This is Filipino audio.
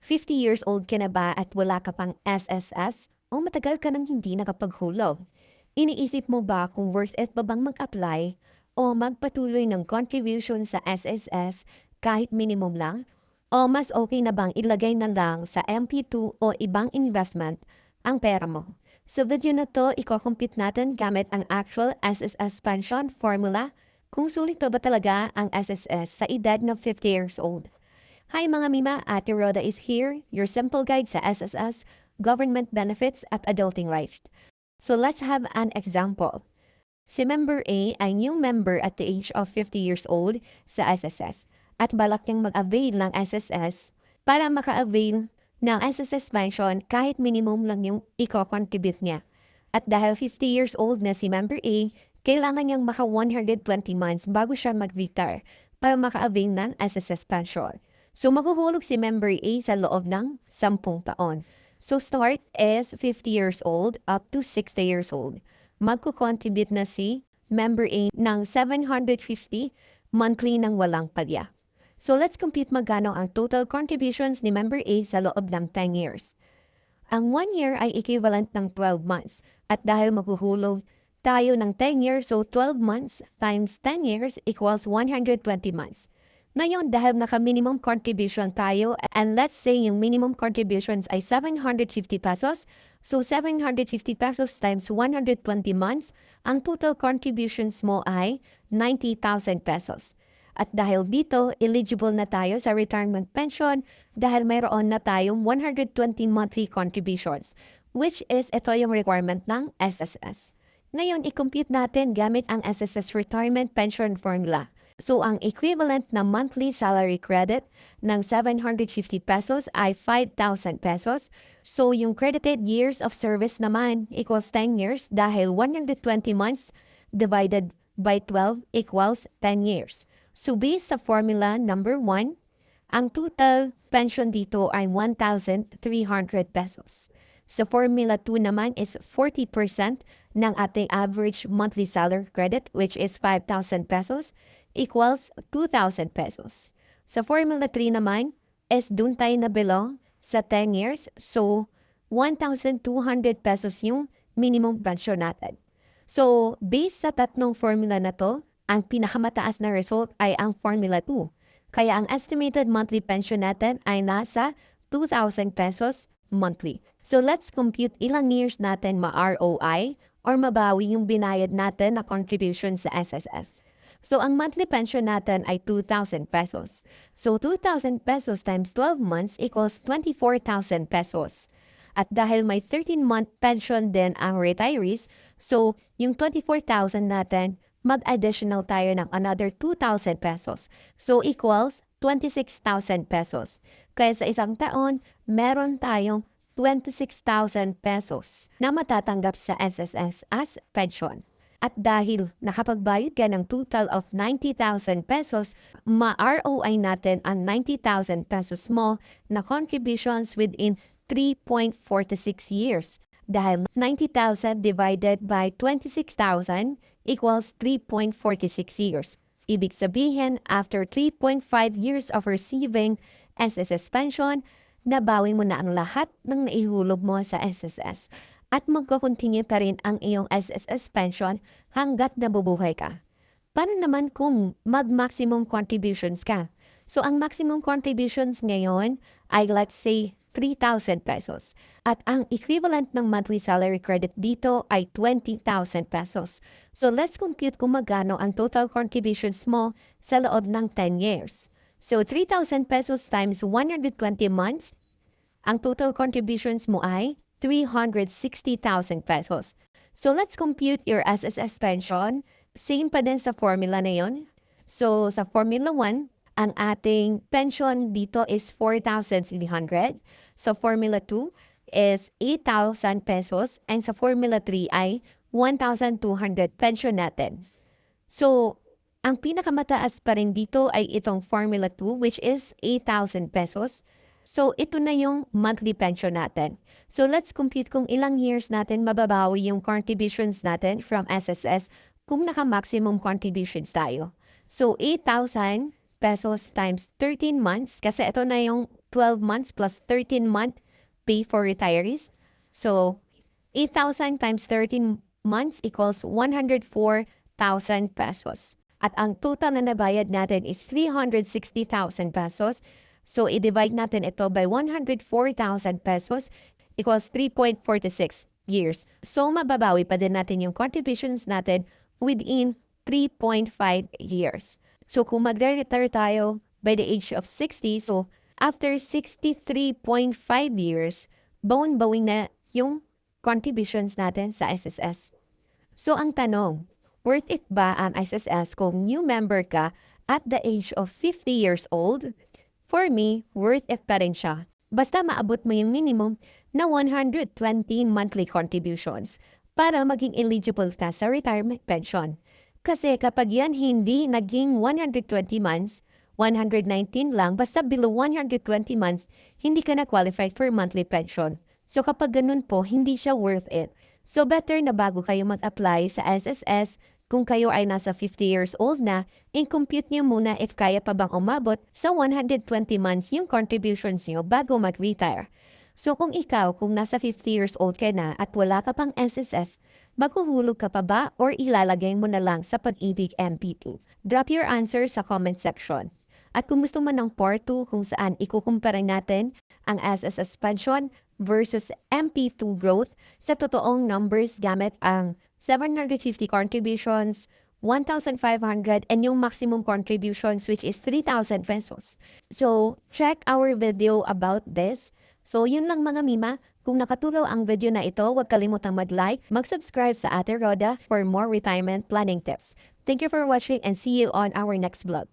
50 years old ka na ba at wala ka pang SSS? O matagal ka nang hindi nakapaghulog? Iniisip mo ba kung worth it ba bang mag-apply o magpatuloy ng contribution sa SSS kahit minimum lang? O mas okay na bang ilagay na lang sa MP2 o ibang investment ang pera mo? Sa video na to, i-compute natin gamit ang actual SSS pension formula kung sulit pa ba talaga ang SSS sa edad na 50 years old. Hi mga Mima, Ate Rhoda is here, your simple guide sa SSS, government benefits at adulting life. So let's have an example. Si Member A ay new member at the age of 50 years old sa SSS at balak niyang mag-avail ng SSS para maka-avail ng SSS pension kahit minimum lang yung i-contribute niya. At dahil 50 years old na si Member A, kailangan niyang maka 120 months bago siya mag-retire para maka-avail ng SSS pension. So maghuhulog si Member A sa loob ng 10 taon. So start is 50 years old up to 60 years old. Magko-contribute na si Member A ng 750 monthly ng walang palya. So let's compute magkano ang total contributions ni Member A sa loob ng 10 years. Ang 1 year ay equivalent ng 12 months. At dahil maghuhulog tayo ng 10 years, so 12 months times 10 years equals 120 months. Ngayon, dahil naka-minimum contribution tayo, and let's say yung minimum contributions ay 750 pesos, so 750 pesos times 120 months, ang total contributions mo ay 90,000 pesos. At dahil dito, eligible na tayo sa retirement pension dahil mayroon na tayong 120 monthly contributions, which is ito yung requirement ng SSS. Ngayon, i-compute natin gamit ang SSS retirement pension formula. So, ang equivalent na monthly salary credit ng 750 pesos ay 5,000 pesos. So, yung credited years of service naman equals 10 years dahil 120 months divided by 12 equals 10 years. So, based sa formula number 1, ang total pension dito ay 1,300 pesos. Sa formula 2 naman is 40% ng ating average monthly salary credit, which is 5,000 pesos, equals 2,000 pesos. Sa formula 3 naman is dun tayo na belong sa 10 years. So, 1,200 pesos yung minimum pension natin. So, based sa tatlong formula na to, ang pinakamataas na result ay ang formula 2. Kaya ang estimated monthly pension natin ay nasa 2,000 pesos monthly. So, let's compute ilang years natin ma-ROI or mabawi yung binayad natin na contribution sa SSS. So, ang monthly pension natin ay 2,000 pesos. So, 2,000 pesos times 12 months equals 24,000 pesos. At dahil may 13-month pension din ang retirees, so, yung 24,000 natin, mag-additional tayo ng another 2,000 pesos. So, equals 26,000 pesos. Kaya sa isang taon, meron tayong 26,000 pesos na matatanggap sa SSS as pension. At dahil nakapagbayad ka ng total of 90,000 pesos, ma-ROI natin ang 90,000 pesos mo na contributions within 3.46 years. Dahil 90,000 divided by 26,000 equals 3.46 years. Ibig sabihin, after 3.5 years of receiving SSS pension, nabawi mo na ang lahat ng naihulog mo sa SSS. At magko-continue pa rin ang iyong SSS pension hanggat nabubuhay ka. Paano naman kung mag-maximum contributions ka? So, ang maximum contributions ngayon ay let's say 3,000 pesos. At ang equivalent ng monthly salary credit dito ay 20,000 pesos. So, let's compute kung magkano ang total contributions mo sa loob ng 10 years. So, 3,000 pesos times 120 months, ang total contributions mo ay 360,000 pesos. So, let's compute your SSS pension. Same pa din sa formula na yon. So, sa formula 1, ang ating pension dito is 4,300. So, formula 2 is 8,000 pesos. And sa formula 3 ay 1,200 pension natin. So, ang pinakamataas pa rin dito ay itong formula 2 which is 8,000 pesos. So, ito na yung monthly pension natin. So, let's compute kung ilang years natin mababawi yung contributions natin from SSS kung naka-maximum contributions tayo. So, 8,000 pesos times 13 months kasi ito na yung 12 months plus 13-month pay for retirees. So, 8,000 times 13 months equals 104,000 pesos. At ang total na nabayad natin is 360,000 pesos. So, i-divide natin ito by 104,000 pesos equals 3.46 years. So, mababawi pa din natin yung contributions natin within 3.5 years. So, kung magre-retire tayo by the age of 60, so after 63.5 years, bawang-bawing na yung contributions natin sa SSS. So, ang tanong, worth it ba ang SSS kung new member ka at the age of 50 years old? For me, worth it pa rin siya. Basta maabot mo yung minimum na 120 monthly contributions para maging eligible ka sa retirement pension. Kasi kapag yan hindi naging 120 months, 119 lang, basta below 120 months, hindi ka na qualified for monthly pension. So kapag ganun po, hindi siya worth it. So better na bago kayo mag-apply sa SSS, kung kayo ay nasa 50 years old na, i-compute nyo muna if kaya pa bang umabot sa 120 months yung contributions nyo bago mag-retire. So kung ikaw, kung nasa 50 years old ka na at wala ka pang SSS, maghuhulog ka pa ba or ilalagay mo na lang sa Pag-ibig MP2? Drop your answer sa comment section. At kung gusto mo ng part 2 kung saan ikukumpara natin ang SSS pension versus MP2 growth sa totoong numbers gamit ang 750 contributions, 1,500, and yung maximum contributions which is 3,000 pesos. So, check our video about this. So, yun lang mga Mima. Kung nakatulong ang video na ito, huwag kalimutang mag-like, mag-subscribe sa Ate Roda for more retirement planning tips. Thank you for watching and see you on our next vlog.